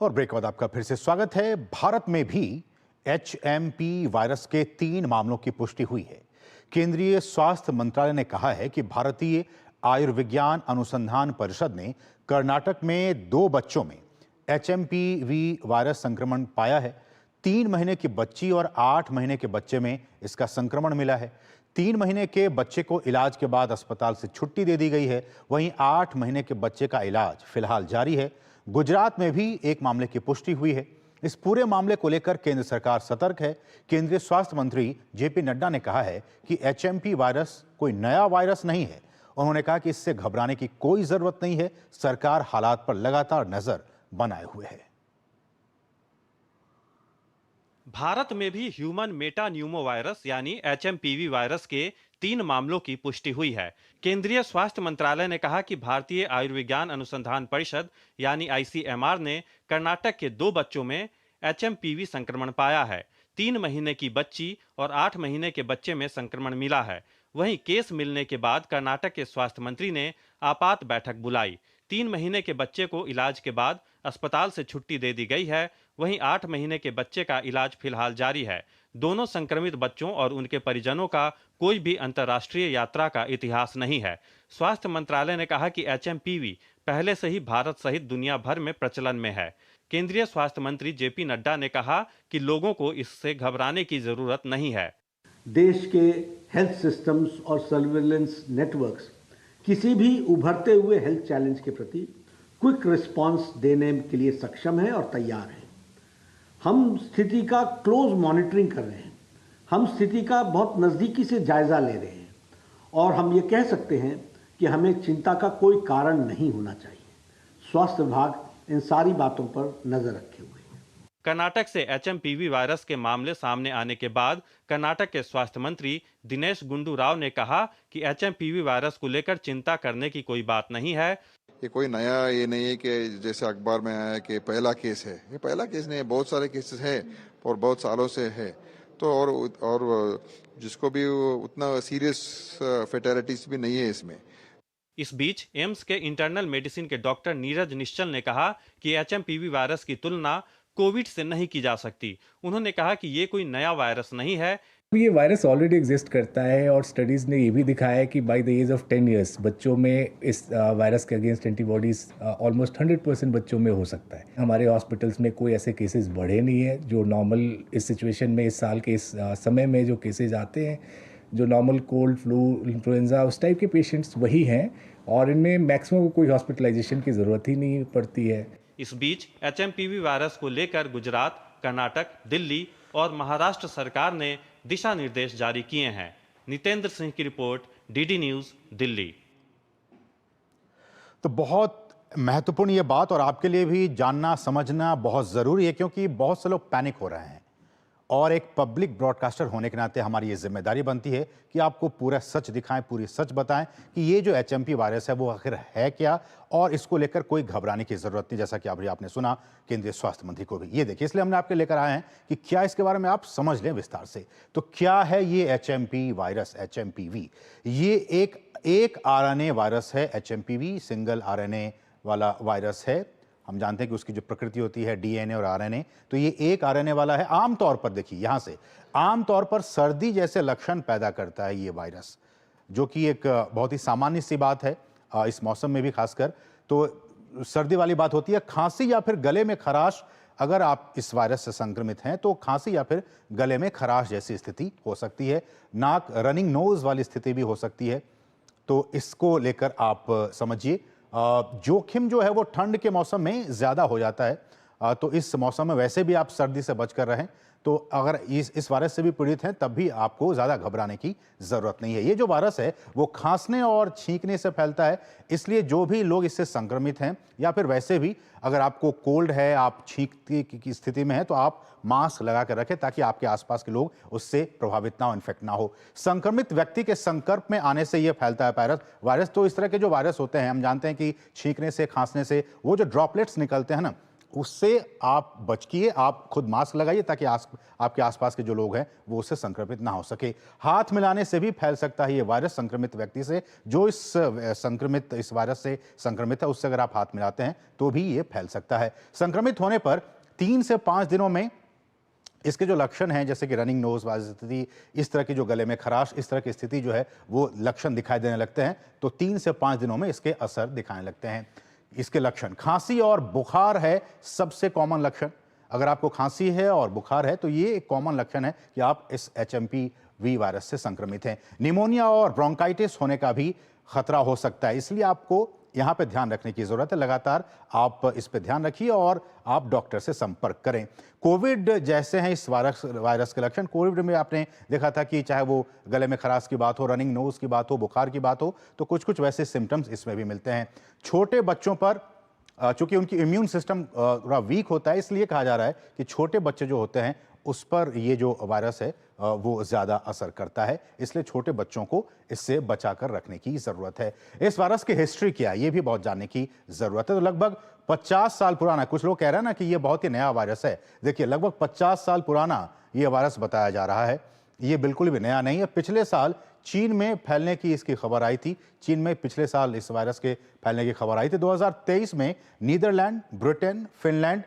और ब्रेक के बाद आपका फिर से स्वागत है। भारत में भी HMP वायरस के 3 मामलों की पुष्टि हुई है। केंद्रीय स्वास्थ्य मंत्रालय ने कहा है कि भारतीय आयुर्विज्ञान अनुसंधान परिषद ने कर्नाटक में 2 बच्चों में HMPV वायरस संक्रमण पाया है। 3 महीने की बच्ची और 8 महीने के बच्चे में इसका संक्रमण मिला है। 3 महीने के बच्चे को इलाज के बाद अस्पताल से छुट्टी दे दी गई है। वहीं 8 महीने के बच्चे का इलाज फिलहाल जारी है। गुजरात में भी एक मामले की पुष्टि हुई है। इस पूरे मामले को लेकर केंद्र सरकार सतर्क है। केंद्रीय स्वास्थ्य मंत्री JP नड्डा ने कहा है कि HMP वायरस कोई नया वायरस नहीं है। उन्होंने कहा कि इससे घबराने की कोई जरूरत नहीं है। सरकार हालात पर लगातार नजर बनाए हुए है। भारत में भी ह्यूमन मेटान्यूमो वायरस यानी HMPV वायरस के 3 मामलों की पुष्टि हुई है। केंद्रीय स्वास्थ्य मंत्रालय ने कहा कि भारतीय आयुर्विज्ञान अनुसंधान परिषद यानी ICMR ने कर्नाटक के 2 बच्चों में HMPV संक्रमण पाया है। 3 महीने की बच्ची और 8 महीने के बच्चे में संक्रमण मिला है। वहीं केस मिलने के बाद कर्नाटक के स्वास्थ्य मंत्री ने आपात बैठक बुलाई। 3 महीने के बच्चे को इलाज के बाद अस्पताल से छुट्टी दे दी गई है। वहीं 8 महीने के बच्चे का इलाज फिलहाल जारी है। दोनों संक्रमित बच्चों और उनके परिजनों का कोई भी अंतर्राष्ट्रीय यात्रा का इतिहास नहीं है। स्वास्थ्य मंत्रालय ने कहा कि HMPV पहले से ही भारत सहित दुनिया भर में प्रचलन में है। केंद्रीय स्वास्थ्य मंत्री JP नड्डा ने कहा कि लोगों को इससे घबराने की जरूरत नहीं है। देश के हेल्थ सिस्टम्स और सर्विलेंस नेटवर्क्स किसी भी उभरते हुए हेल्थ चैलेंज के प्रति क्विक रिस्पांस देने के लिए सक्षम है और तैयार है। हम स्थिति का क्लोज मॉनिटरिंग कर रहे हैं। हम स्थिति का बहुत नज़दीकी से जायजा ले रहे हैं और हम ये कह सकते हैं कि हमें चिंता का कोई कारण नहीं होना चाहिए। स्वास्थ्य विभाग इन सारी बातों पर नजर रखे हुए है। कर्नाटक से HMPV वायरस के मामले सामने आने के बाद कर्नाटक के स्वास्थ्य मंत्री दिनेश गुंडू राव ने कहा कि HMPV वायरस को लेकर चिंता करने की कोई बात नहीं है। ये कोई नया ये नहीं है कि जैसे अखबार में आया कि पहला केस है। ये पहला केस नहीं है, बहुत सारे केसेस है और बहुत सालों से है। तो और जिसको भी उतना सीरियस फेटेलिटीज भी नहीं है इसमें। इस बीच एम्स के इंटरनल मेडिसिन के डॉक्टर नीरज निश्चल ने कहा कि HMPV वायरस की तुलना कोविड से नहीं की जा सकती। उन्होंने कहा कि ये कोई नया वायरस नहीं है। ये वायरस ऑलरेडी एग्जिस्ट करता है और स्टडीज़ ने ये भी दिखाया है कि by the age of 10 years बच्चों में इस वायरस के अगेंस्ट एंटीबॉडीज़ ऑलमोस्ट 100% बच्चों में हो सकता है। हमारे हॉस्पिटल्स में कोई ऐसे केसेस बढ़े नहीं है। जो नॉर्मल इस सिचुएशन में इस साल के इस समय में जो केसेज आते हैं, जो नॉर्मल कोल्ड, फ्लू, इन्फ्लुएंजा उस टाइप के पेशेंट्स वही हैं और इनमें मैक्सिमम को कोई हॉस्पिटलाइजेशन की ज़रूरत ही नहीं पड़ती है। इस बीच HMPV वायरस को लेकर गुजरात, कर्नाटक, दिल्ली और महाराष्ट्र सरकार ने दिशा निर्देश जारी किए हैं। नितेंद्र सिंह की रिपोर्ट, DD न्यूज़, दिल्ली। तो बहुत महत्वपूर्ण ये बात और आपके लिए भी जानना समझना बहुत जरूरी है, क्योंकि बहुत से लोग पैनिक हो रहे हैं और एक पब्लिक ब्रॉडकास्टर होने के नाते हमारी ये जिम्मेदारी बनती है कि आपको पूरा सच दिखाएं, पूरी सच बताएं कि ये जो HMP वायरस है वो आखिर है क्या और इसको लेकर कोई घबराने की जरूरत नहीं। जैसा कि अभी आपने सुना केंद्रीय स्वास्थ्य मंत्री को भी ये देखिए, इसलिए हमने आपके लेकर आए हैं कि क्या इसके बारे में आप समझ लें विस्तार से। तो क्या है ये HMP वायरस, HMPV? ये एक RNA वायरस है। HMPV सिंगल RNA वाला वायरस है। हम जानते हैं कि उसकी जो प्रकृति होती है DNA और RNA, तो ये एक RNA वाला है। आमतौर पर देखिए यहाँ से, आमतौर पर सर्दी जैसे लक्षण पैदा करता है ये वायरस, जो कि एक बहुत ही सामान्य सी बात है इस मौसम में भी खासकर। तो सर्दी वाली बात होती है। खांसी या फिर गले में खराश, अगर आप इस वायरस से संक्रमित हैं तो खांसी या फिर गले में खराश जैसी स्थिति हो सकती है। नाक, रनिंग नोज वाली स्थिति भी हो सकती है। तो इसको लेकर आप समझिए। जोखिम जो है वो ठंड के मौसम में ज्यादा हो जाता है। तो इस मौसम में वैसे भी आप सर्दी से बचकर रहें। तो अगर इस वायरस से भी पीड़ित हैं तब भी आपको ज्यादा घबराने की जरूरत नहीं है। ये जो वायरस है वो खांसने और छींकने से फैलता है, इसलिए जो भी लोग इससे संक्रमित हैं या फिर वैसे भी अगर आपको कोल्ड है, आप छींकने की स्थिति में हैं, तो आप मास्क लगा कर रखें ताकि आपके आसपास के लोग उससे प्रभावित ना हो, इन्फेक्ट ना हो। संक्रमित व्यक्ति के संपर्क में आने से यह फैलता है वायरस। तो इस तरह के जो वायरस होते हैं, हम जानते हैं कि छींकने से, खांसने से वो जो ड्रॉपलेट्स निकलते हैं ना, उससे आप बचिए, आप खुद मास्क लगाइए ताकि आपके आसपास के जो लोग हैं वो उससे संक्रमित ना हो सके। हाथ मिलाने से भी फैल सकता है ये वायरस संक्रमित व्यक्ति से। जो इस वायरस से संक्रमित है उससे अगर आप हाथ मिलाते हैं तो भी ये फैल सकता है। संक्रमित होने पर 3 से 5 दिनों में इसके जो लक्षण हैं, जैसे कि रनिंग नोज वाली स्थिति, इस तरह की जो गले में खराश, इस तरह की स्थिति जो है वो लक्षण दिखाई देने लगते हैं, तो 3 से 5 दिनों में इसके असर दिखाने लगते हैं। इसके लक्षण खांसी और बुखार है सबसे कॉमन लक्षण। अगर आपको खांसी है और बुखार है तो ये एक कॉमन लक्षण है कि आप इस HMPV वायरस से संक्रमित हैं। निमोनिया और ब्रोंकाइटिस होने का भी खतरा हो सकता है, इसलिए आपको यहाँ पे ध्यान रखने की जरूरत है। लगातार आप इस पे ध्यान रखिए और आप डॉक्टर से संपर्क करें। कोविड जैसे हैं इस वायरस के लक्षण। कोविड में आपने देखा था कि चाहे वो गले में खराश की बात हो, रनिंग नोज की बात हो, बुखार की बात हो, तो कुछ कुछ वैसे सिम्टम्स इसमें भी मिलते हैं। छोटे बच्चों पर चूंकि उनकी इम्यून सिस्टम थोड़ा वीक होता है, इसलिए कहा जा रहा है कि छोटे बच्चे जो होते हैं उस पर ये जो वायरस है वो ज़्यादा असर करता है, इसलिए छोटे बच्चों को इससे बचाकर रखने की ज़रूरत है। इस वायरस की हिस्ट्री क्या है ये भी बहुत जानने की ज़रूरत है। तो लगभग 50 साल पुराना, कुछ लोग कह रहे हैं ना कि ये बहुत ही नया वायरस है। देखिए, लगभग 50 साल पुराना ये वायरस बताया जा रहा है। ये बिल्कुल भी नया नहीं है। पिछले साल चीन में फैलने की इसकी खबर आई थी। चीन में पिछले साल इस वायरस के फैलने की खबर आई थी। 2023 में नीदरलैंड, ब्रिटेन, फिनलैंड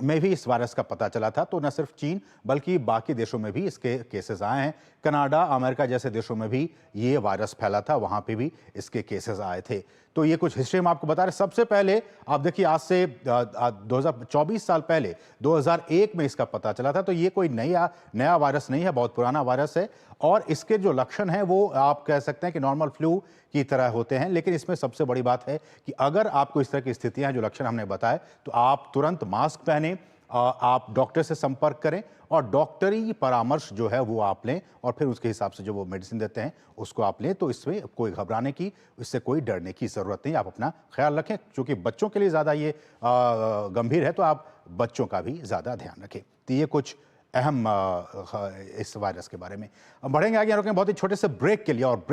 में भी इस वायरस का पता चला था। तो न सिर्फ चीन बल्कि बाकी देशों में भी इसके केसेस आए हैं। कनाडा, अमेरिका जैसे देशों में भी ये वायरस फैला था, वहां पे भी इसके केसेस आए थे। तो ये कुछ हिस्ट्री हम आपको बता रहे हैं। सबसे पहले आप देखिए, आज से 2024 साल पहले 2001 में इसका पता चला था। तो ये कोई नया वायरस नहीं है, बहुत पुराना वायरस है। और इसके जो लक्षण हैं वो आप कह सकते हैं कि नॉर्मल फ्लू की तरह होते हैं। लेकिन इसमें सबसे बड़ी बात है कि अगर आपको इस तरह की स्थितियां, जो लक्षण हमने बताए, तो आप तुरंत मास्क पहने, आप डॉक्टर से संपर्क करें और डॉक्टरी परामर्श जो है वो आप लें और फिर उसके हिसाब से जो वो मेडिसिन देते हैं उसको आप लें। तो इसमें कोई घबराने की, इससे कोई डरने की ज़रूरत नहीं। आप अपना ख्याल रखें, क्योंकि बच्चों के लिए ज़्यादा ये गंभीर है, तो आप बच्चों का भी ज़्यादा ध्यान रखें। तो ये कुछ अहम इस वायरस के बारे में। बढ़ेंगे आगे, रुकें बहुत ही छोटे से ब्रेक के लिए। और